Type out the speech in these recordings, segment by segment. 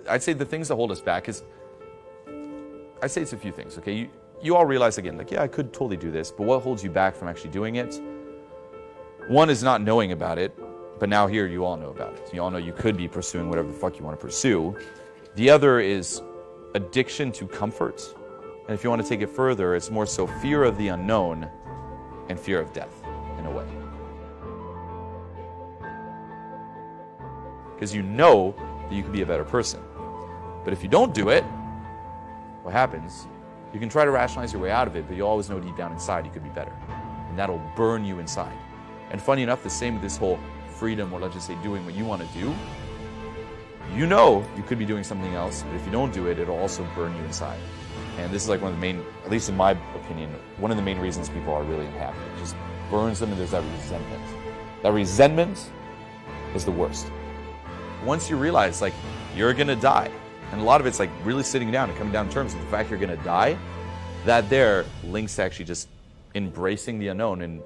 I'd say the things that hold us back is, I'd say it's a few things, okay? You all realize, again, like, yeah, I could totally do this, but what holds you back from actually doing it? One is not knowing about it, but now here you all know about it. You all know you could be pursuing whatever the fuck you want to pursue. The other is addiction to comfort. And if you want to take it further, it's more so fear of the unknown and fear of death, in a way. Because you know that you could be a better person. But if you don't do it, what happens? You can try to rationalize your way out of it, but you always know deep down inside you could be better. And that'll burn you inside. And funny enough, the same with this whole freedom, or let's just say doing what you want to do. You know you could be doing something else, but if you don't do it, it'll also burn you inside. And this is like one of the main, at least in my opinion, one of the main reasons people are really unhappy. It just burns them, and there's that resentment. That resentment is the worst. Once you realize, like, you're gonna die, and a lot of it's like really sitting down and coming down to terms with the fact you're gonna die, that there links to actually just embracing the unknown and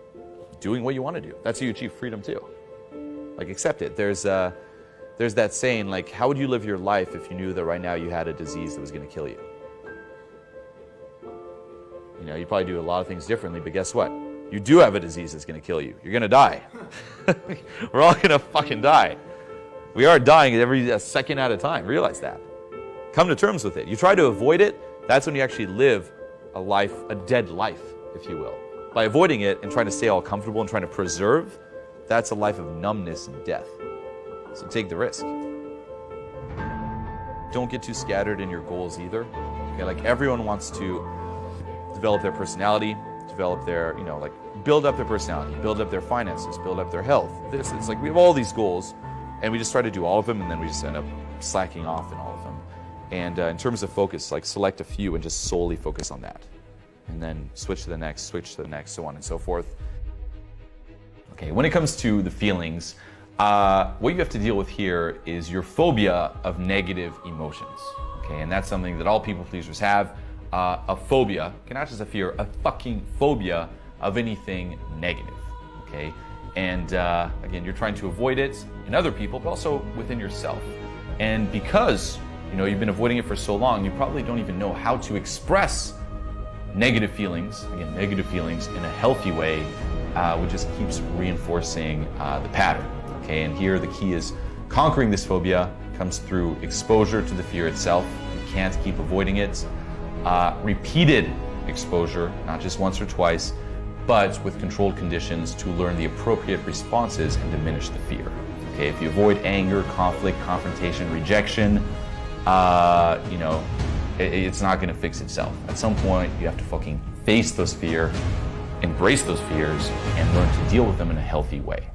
doing what you want to do. That's how you achieve freedom too. Like, accept it. There's that saying, like, how would you live your life if you knew that right now you had a disease that was gonna kill you? You know, you probably do a lot of things differently, but guess what? You do have a disease that's going to kill you. You're going to die. We're all going to fucking die. We are dying every second at a time. Realize that. Come to terms with it. You try to avoid it, that's when you actually live a life, a dead life, if you will. By avoiding it and trying to stay all comfortable and trying to preserve, that's a life of numbness and death. So take the risk. Don't get too scattered in your goals either. Okay, like, everyone wants to develop their personality, develop their, you know, like, build up their personality, build up their finances, build up their health. It's like we have all these goals, and we just try to do all of them, and then we just end up slacking off in all of them. And in terms of focus, like, select a few and just solely focus on that. And then switch to the next, so on and so forth. Okay, when it comes to the feelings, what you have to deal with here is your phobia of negative emotions. Okay, and that's something that all people pleasers have. A phobia, not just a fear, a fucking phobia of anything negative, okay? And again, you're trying to avoid it in other people, but also within yourself. And because, you know, you've been avoiding it for so long, you probably don't even know how to express negative feelings, again, negative feelings in a healthy way, which just keeps reinforcing the pattern, okay? And here the key is conquering this phobia comes through exposure to the fear itself. You can't keep avoiding it. Repeated exposure, not just once or twice, but with controlled conditions to learn the appropriate responses and diminish the fear. Okay, if you avoid anger, conflict, confrontation, rejection, you know, it's not going to fix itself. At some point, you have to fucking face those fears, embrace those fears, and learn to deal with them in a healthy way.